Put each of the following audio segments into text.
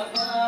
Tanadi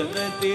ತನದಿ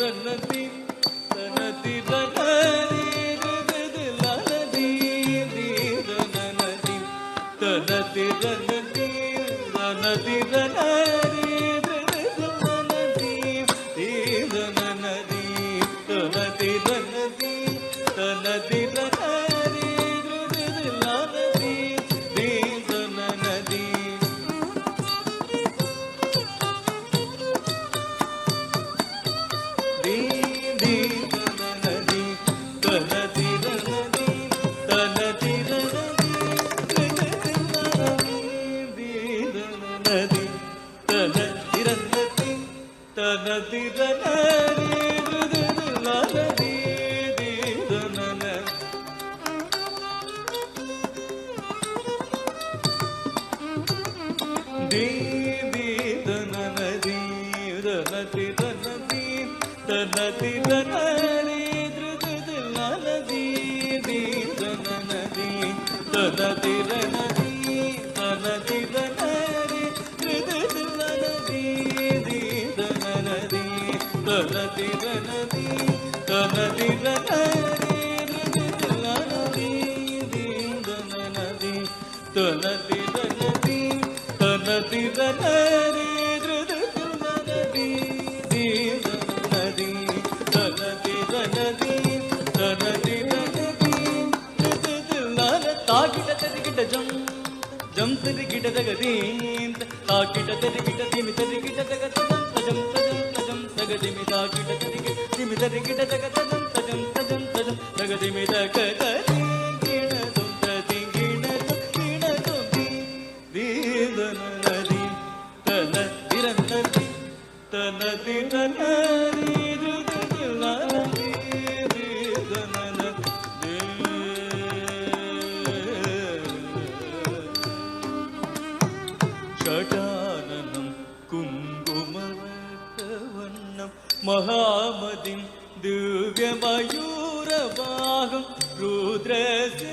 ತನದಿ मयूरवाहं रुद्रस्य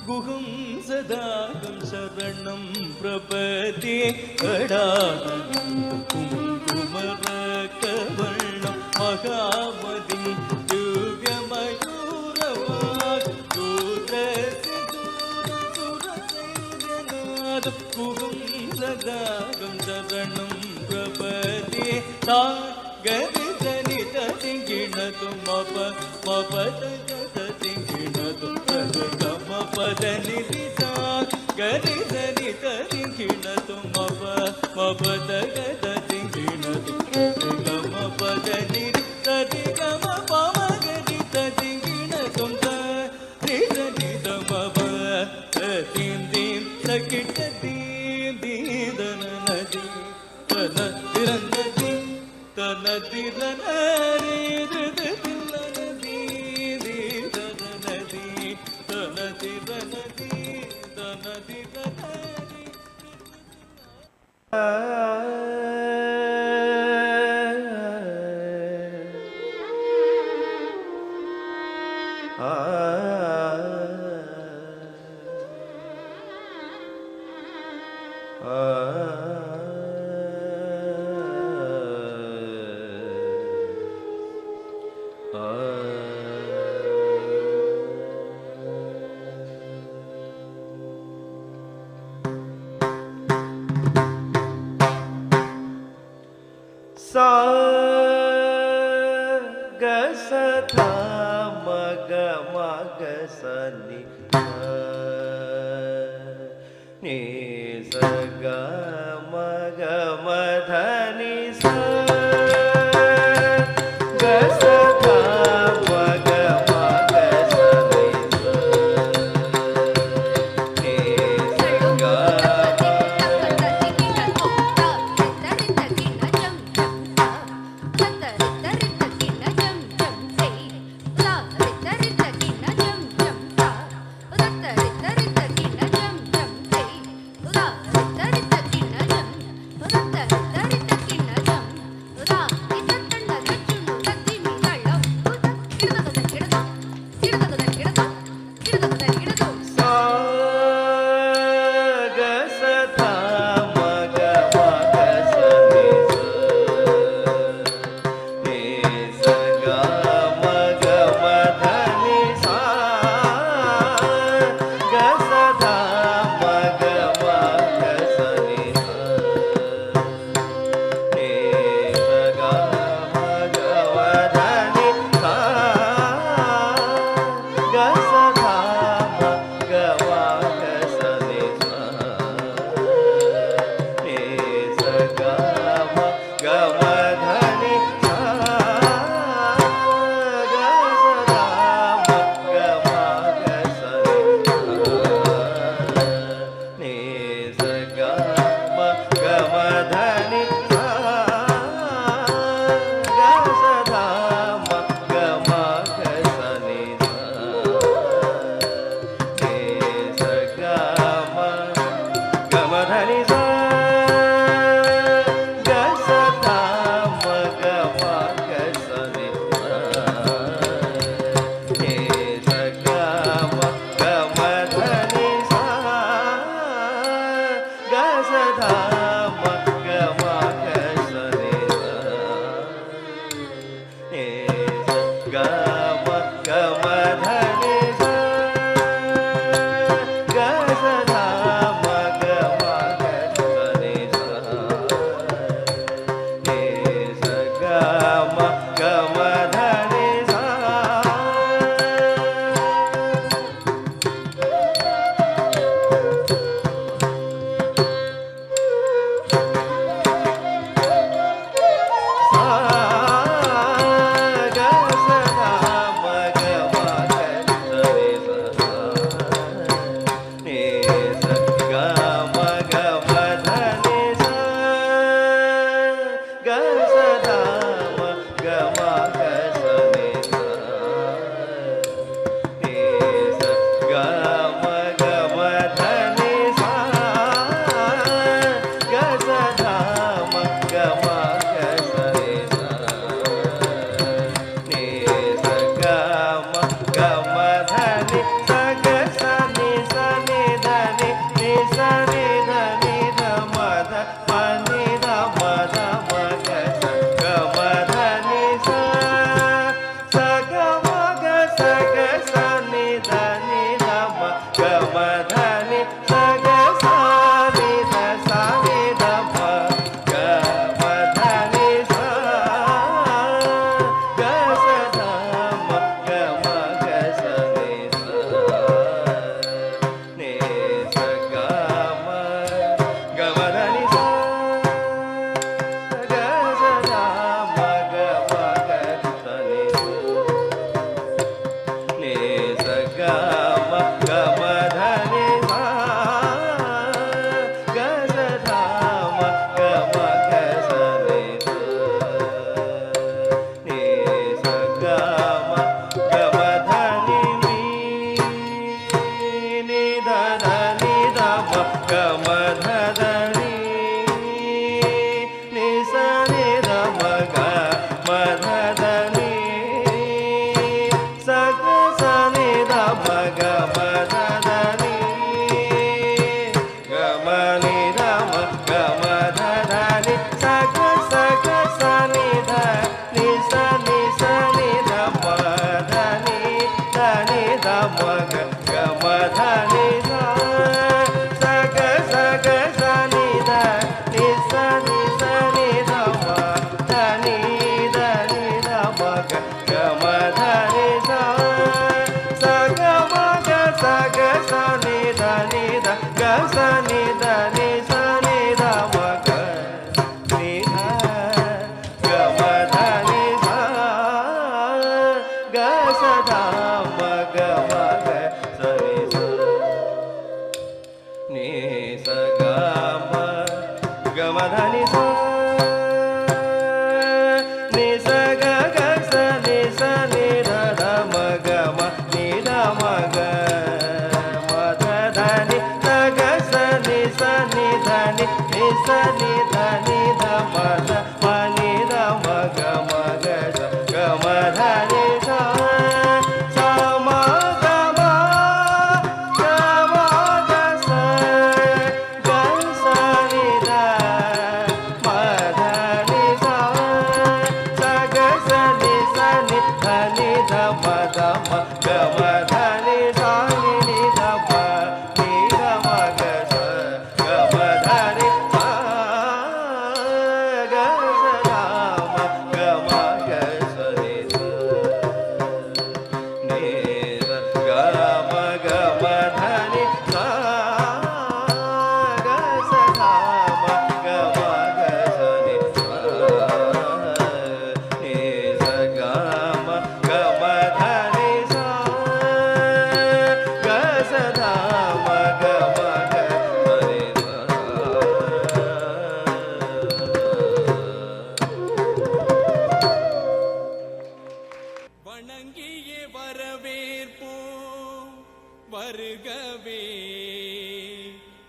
गुहं सदाहं शरणं प्रपद्ये कुङ्कुमरकवर्णं महामतिं दिव्यमयूरवाहं रुद्रस्य सुरसैन्यनादं गुहं सदाहं शरणं प्रपद्ये गरिजनित तिङ्गिणतु मप मपद तिङ्गिणतु गम पद निरिता गरिजनित तिङ्गिणतु मप मपद तिङ्गिणतु गम पद निरित गम पमगरित तिङ्गिणतु निरित मप तीं तीं सकिट तीं दीदन नदी तिरंगती तनदी नदी नदी तनदी तनदी नदी तनदी नदी सा ग स थ म ग म ग स नि नि स ग म ग म ध नि स ग स थ म ग म ग स नि स नि स ग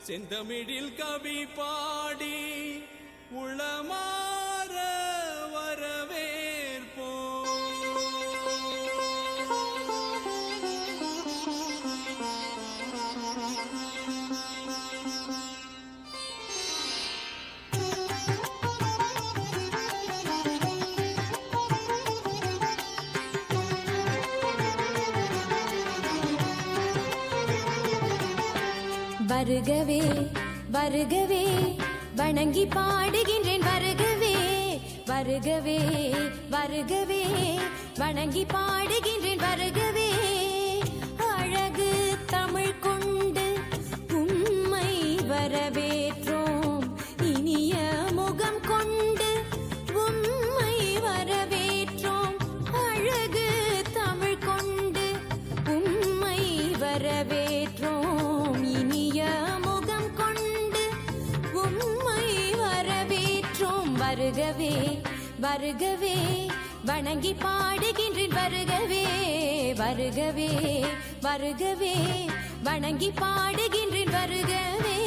செந்தமிழில் கவி பாடி உளமாற வரவேற்போம். வருகவே வருகவே வணங்கி பாடுகின்றேன் வருகவே வருகவே வருகவே வணங்கி பாடுகின்றேன் வருகவே அழகு தமிழ் கொண்டு உம்மை வரவேற்றோம் இனிய முகம் கொண்டு உம்மை வரவேற்றோம் அழகு தமிழ் கொண்டு உம்மை வரவேற்றோம் இனிய முகம் கொண்டு உம்மை வரவேற்றோம் வருகவே வருகவே வணங்கி பாடுகின்றேன் வருகவே வருகவே வருகவே வணங்கி பாடுகின்றேன் வருகவே.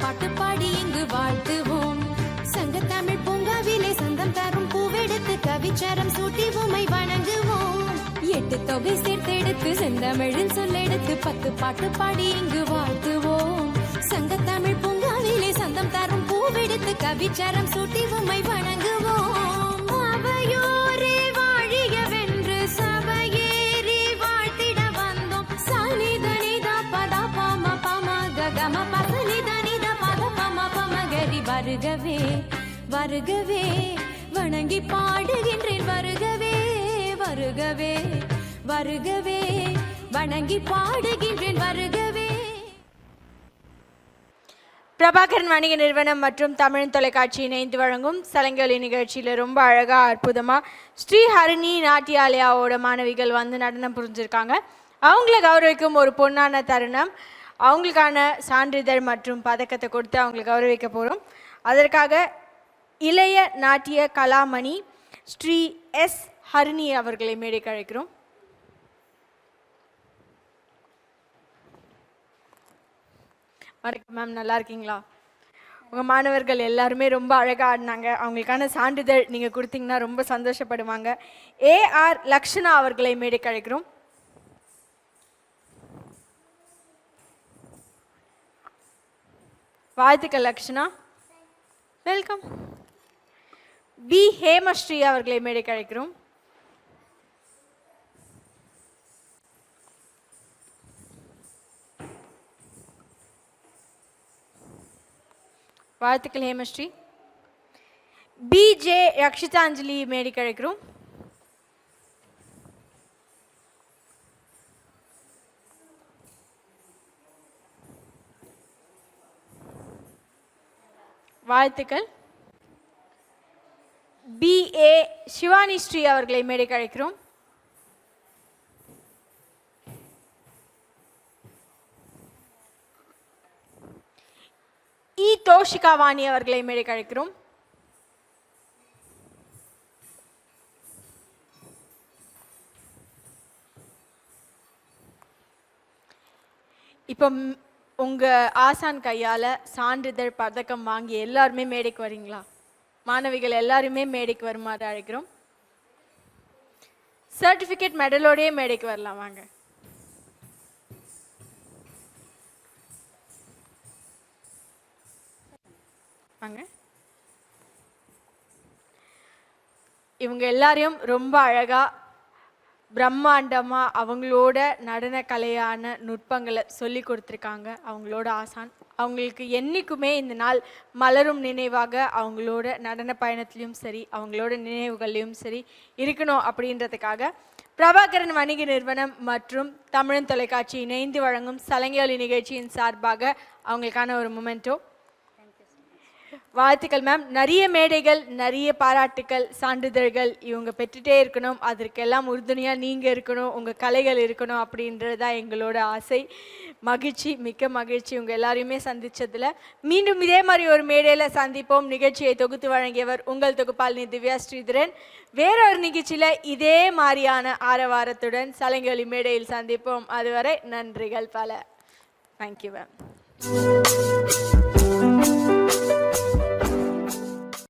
பாட்டு பாடி இங்கு வாழ்த்துவோம் சங்கத்தமிழ் பூங்காவிலே சந்தம் தரும் பூவெடுத்து கவிச்சரம் சூட்டி உமை வணங்குவோம் 8 தொகை சேர்த்தெடுத்து செந்தமிழின் சொல்லெடுத்து 10 பாட்டு பாடி இங்கு வாழ்த்துவோம் சங்கத்தமிழ் பூங்காவிலே சந்தம் தரும் பூவெடுத்து கவிச்சரம் சூட்டி உமை வணங்குவோம் அவையோரே வாழியவென்று சபையேறி வாழ்த்திட வந்தோம் சனிதனிதா பதா பாம பம ககம பசனிதனிதா பத பம பமகரி வருகவே வருகவே வணங்கி பாடுகின்றேன் வருகவே வருகவே வருகவே வணங்கி பாடுகின்றேன் வருகவே. பிரபாகரன் வணிக நிறுவனம் மற்றும் தமிழ் தொலைக்காட்சி இணைந்து வழங்கும் சலங்கொலி நிகழ்ச்சியில் ரொம்ப அழகாக அற்புதமாக ஸ்ரீ ஹரிணி நாட்டியாலயாவோட மாணவிகள் வந்து நடனம் புரிஞ்சிருக்காங்க. அவங்கள கௌரவிக்கும் ஒரு பொன்னான தருணம். அவங்களுக்கான சான்றிதழ் மற்றும் பதக்கத்தை கொடுத்து அவங்களை கௌரவிக்க போகிறோம். அதற்காக இளைய நாட்டிய கலாமணி ஸ்ரீ எஸ் ஹரிணி அவர்களை மேடைக்கு அழைக்கிறோம். வணக்கம் மேம், நல்லா இருக்கீங்களா? உங்கள் மாணவர்கள் எல்லாருமே ரொம்ப அழகாக ஆடினாங்க. அவங்களுக்கான சான்றிதழ் நீங்கள் கொடுத்தீங்கன்னா ரொம்ப சந்தோஷப்படுவாங்க. ஏஆர் லக்ஷனா அவர்களை மேடைக்கு அழைக்கிறோம். வாழ்த்துக்கள் லக்ஷனா, வெல்கம். பி ஹேமஸ்ரீ அவர்களை மேடைக்கு அழைக்கிறோம். வாழ்த்துக்கள் ஹேமஸ்ரீ. பிஜே ரக்ஷிதாஞ்சலி மேடைக்கு அழைக்கிறோம். வாழ்த்துக்கள். பிஏ சிவானி ஸ்ரீ அவர்களை மேடைக்கு அழைக்கிறோம். இ தோஷிகா வாணி அவர்களை மேடைக்கு அழைக்கிறோம். இப்போ உங்க ஆசான் கையால சான்றிதழ் பதக்கம் வாங்கி எல்லாருமே மேடைக்கு வரீங்களா? மாணவிகள் எல்லாருமே மேடைக்கு வருமாறு அழைக்கிறோம். சர்டிபிகேட் மெடலோடய மேடைக்கு வரலாம், வாங்க. வாங்க. இவங்க எல்லாரையும் ரொம்ப அழகா பிரம்மாண்டமா அவங்களோட நடன கலையான நுட்பங்களை சொல்லி கொடுத்துருக்காங்க அவங்களோட ஆசான். அவங்களுக்கு என்னைக்குமே இந்த நாள் மலரும் நினைவாக அவங்களோட நடன பயணத்துலையும் சரி அவங்களோட நினைவுகள்லையும் சரி இருக்கணும் அப்படின்றதுக்காக பிரபாகரன் வணிக நிறுவனம் மற்றும் தமிழன் தொலைக்காட்சி இணைந்து வழங்கும் சலங்கை நிகழ்ச்சியின் சார்பாக அவங்களுக்கான ஒரு மொமெண்டோ. வாழ்த்துக்கள் மேம். நிறைய மேடைகள், நிறைய பாராட்டுக்கள், சான்றிதழ்கள் இவங்க பெற்றுட்டே இருக்கணும். அதற்கெல்லாம் உறுதுணையாக நீங்கள் இருக்கணும், உங்கள் கலைகள் இருக்கணும் அப்படின்றது தான் எங்களோட ஆசை. மகிழ்ச்சி, மிக்க மகிழ்ச்சி உங்கள் எல்லாரையுமே சந்தித்ததில். மீண்டும் இதே மாதிரி ஒரு மேடையில் சந்திப்போம். நிகழ்ச்சியை தொகுத்து வழங்கியவர் உங்கள் தொகுப்பாளினி திவ்யா ஸ்ரீதரன். வேறொரு நிகழ்ச்சியில் இதே மாதிரியான ஆரவாரத்துடன் சலங்கை மேடையில் சந்திப்போம். அதுவரை நன்றிகள் பல. Thank you ma'am.